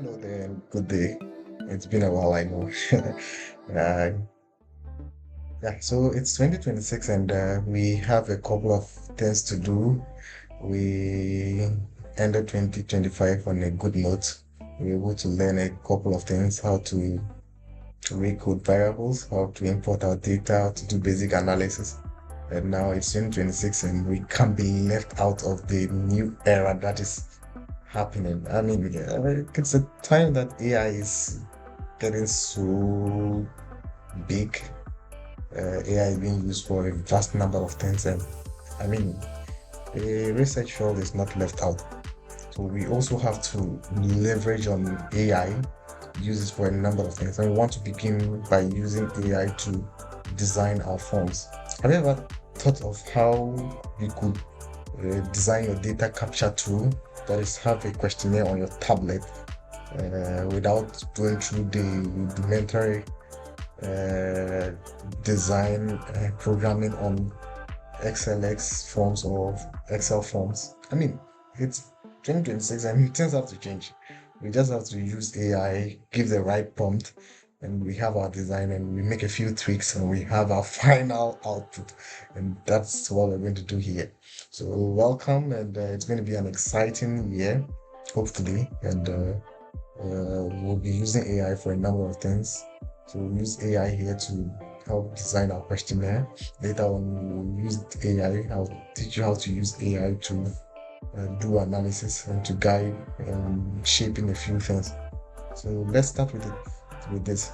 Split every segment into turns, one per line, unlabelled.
Hello there, good day. It's been a while, I know. uh, yeah, so it's 2026 and we have a couple of things to do. We ended 2025 on a good note. We were able to learn a couple of things, how to recode variables, how to import our data, how to do basic analysis. And now it's 2026 and we can't be left out of the new era that is happening. I mean, it's a time that AI is getting so big. AI is being used for a vast number of things, and I mean, a research field is not left out. So we also have to leverage on AI, use it for a number of things. And we want to begin by using AI to design our forms. Have you ever thought of how you could design your data capture tool, that is, have a questionnaire on your tablet without going through the rudimentary uh, design programming on XLX forms or Excel forms? I mean, it's 2026 and things have to change. We just have to use AI, give the right prompt, and we have our design and we make a few tweaks and we have our final output. And that's what we're going to do here. So, welcome, and it's going to be an exciting year, hopefully. And we'll be using AI for a number of things. So, we'll use AI here to help design our questionnaire. Later on, we'll use AI. I'll teach you how to use AI to do analysis and to guide and shaping a few things. So let's start with this.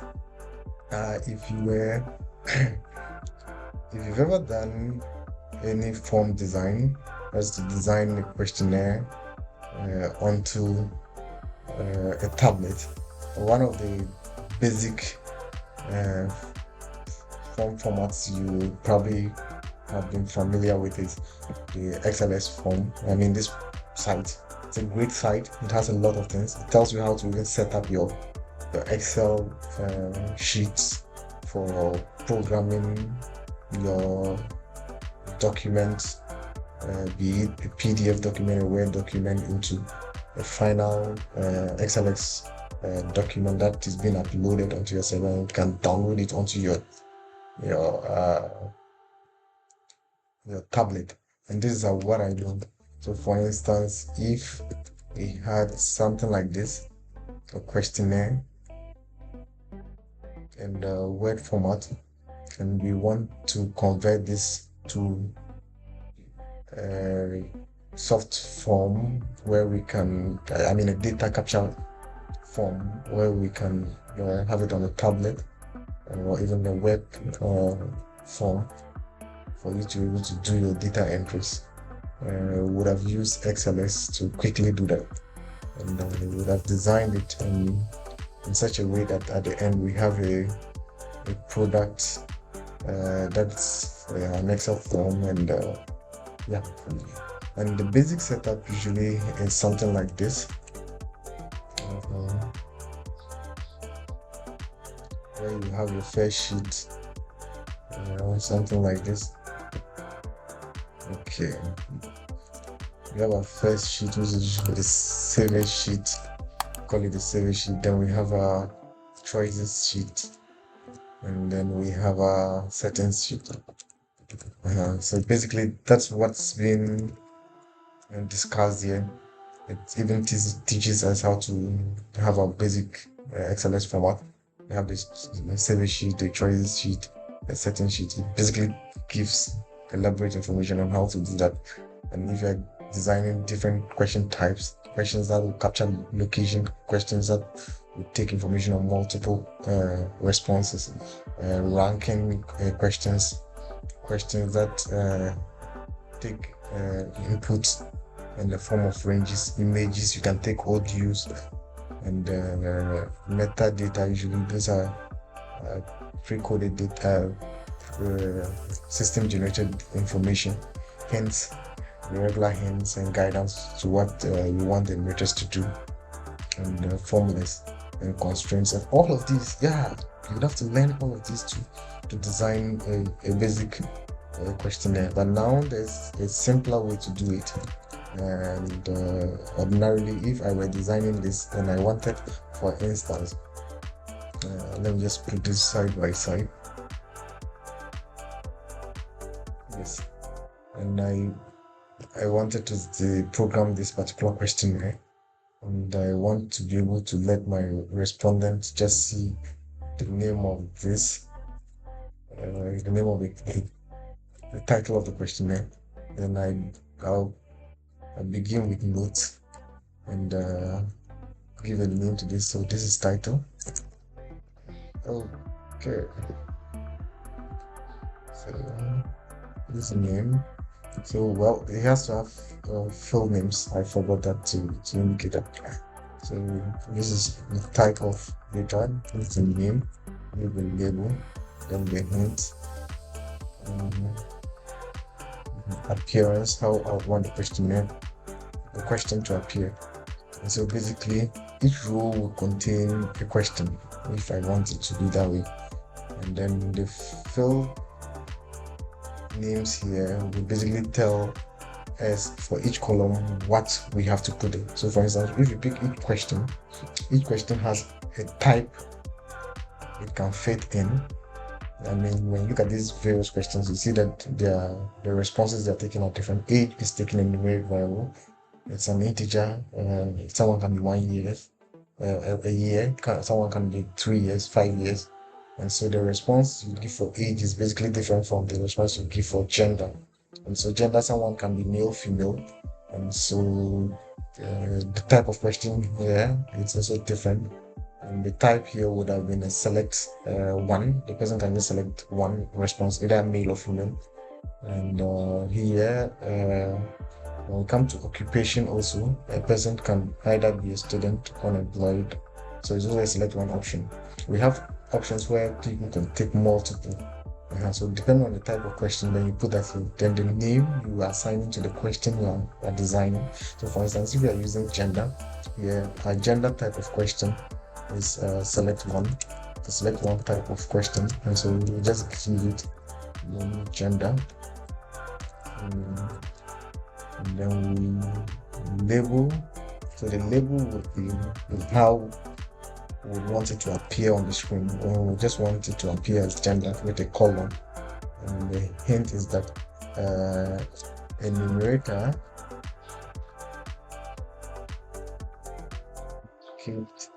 If you were, if you've ever done any form design, that's to design a questionnaire onto a tablet, one of the basic uh, form formats you probably have been familiar with is the XLS form. I mean, this site, it's a great site. It has a lot of things. It tells you how to even set up your Excel sheets for programming your documents, be it a PDF document or Word document, into a final XLX document that is being uploaded onto your server, and you can download it onto your your tablet. And this is what I do. So for instance, if we had something like this, a questionnaire in the Word format, and we want to convert this to a soft form where we can, I mean, a data capture form where we can have it on a tablet or even a web form for you to be able to do your data entries. Would have used XLS to quickly do that, and we would have designed it in such a way that at the end we have a product that's an Excel form, and yeah. And the basic setup usually is something like this, where you have your first sheet, something like this. Okay, we have our first sheet, which is usually the survey sheet. Call it the survey sheet. Then we have our choices sheet, and then we have our settings sheet. So basically, that's what's been discussed here. It even teaches us how to have our basic XLS format. We have this survey sheet, the choices sheet, the settings sheet. It basically gives elaborate information on how to do that. And if you're designing different question types, questions that will capture location, questions that will take information on multiple responses, ranking questions, questions that take inputs in the form of ranges, images. You can take audios and metadata. Usually those are pre-coded data, system generated information, hints, regular hints and guidance to what you want the generators to do, and formulas and constraints, and all of these. Yeah, you would have to learn all of these to design a basic questionnaire. But now there's a simpler way to do it. And ordinarily, if I were designing this and I wanted, for instance, let me just put this side by side. Yes, and I wanted to program this particular questionnaire, and I want to be able to let my respondent just see the name of this, the name of the title of the questionnaire. Then I begin with notes and give a name to this. So this is title. Okay. So this is name. So well, it has to have full names. I forgot that to indicate that. So this is the type of data. This is the name, with the label, then the hint, um, appearance. How I want the question to appear. And so basically, each row will contain a question if I want it to be that way. And then the fill names here will basically tell us for each column what we have to put in. So for instance, if you pick each question has a type it can fit in. I mean, when you look at these various questions, you see that the responses they're taking are different. Age is taken in numeric variable. It's an integer. Someone can be 1 year, a year. Someone can be 3 years, 5 years. And so the response you give for age is basically different from the response you give for gender. And so gender, someone can be male, female. And so the type of question here it's also different. And the type here would have been a select one. The person can just select one response, either male or female. And here, when we come to occupation also, a person can either be a student or unemployed. So it's always select one option. We have options where people can take multiple. So depending on the type of question, then you put that in. Then the name you are assigning to the question you are designing. So for instance, if you are using gender, a gender type of question is select one. To select one type of question, and so you just give it gender, and then we label. So the label would be how we want it to appear on the screen. We just want it to appear as gender with a column, and the hint is that a numerator hint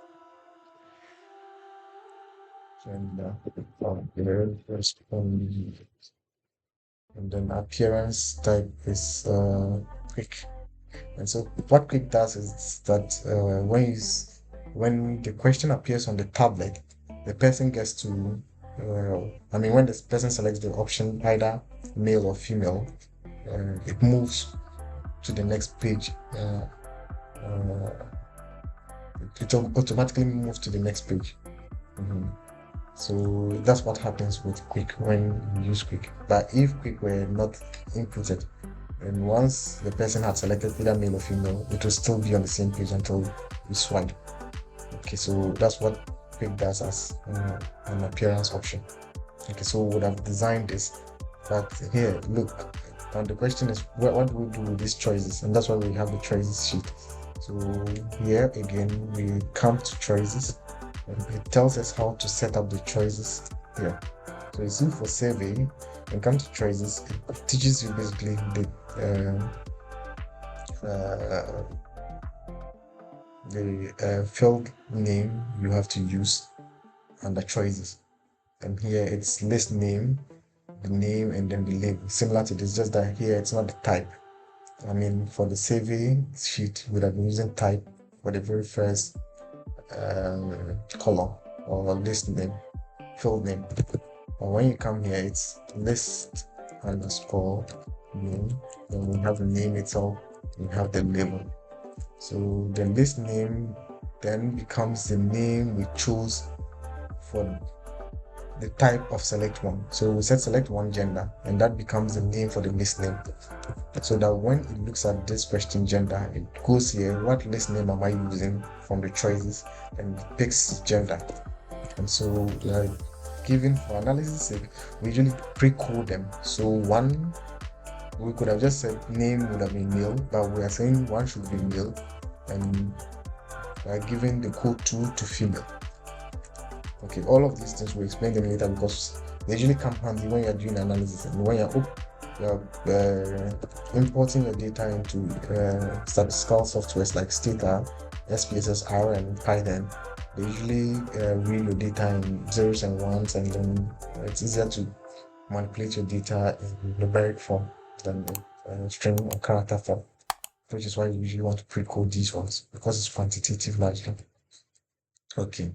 gender and then appearance type is quick. And so what quick does is that when the question appears on the tablet, the person gets to when the person selects the option either male or female, it moves to the next page. It automatically moves to the next page. So that's what happens with quick when you use quick. But if quick were not inputted, and once the person had selected either male or female, it will still be on the same page until you swipe. Okay, so that's what quick does as an appearance option. Okay, so we would have designed this, but here, look, and the question is, what do we do with these choices? And that's why we have the choices sheet. So here again, we come to choices. It tells us how to set up the choices here. So you see for survey, when it comes to choices, it teaches you basically the field name you have to use under choices. And here it's list name, the name, and then the label. Similar to this, just that here it's not the type. I mean, for the survey sheet, we would have been using type for the very first column or list name, field name. But when you come here, it's list underscore name. Then we have the name itself. We have the label. So the list name then becomes the name we choose for the type of select one. So we set select one gender, and that becomes the name for the list name. So that when it looks at this question gender, it goes here, what list name am I using from the choices, and it picks gender. And so given for analysis sake, we usually pre-code them. So one We could have just said name would have been male, but we are saying one should be male, and we are giving the code 2 to female. Okay, all of these things we'll explain them later because they usually come handy when you're doing analysis and when you're importing your data into statistical softwares like Stata, SPSS, R, and Python. They usually read your data in zeros and ones, and then it's easier to manipulate your data in numeric form than string or character form, which is why you usually want to pre-code these ones because it's quantitative largely. Okay.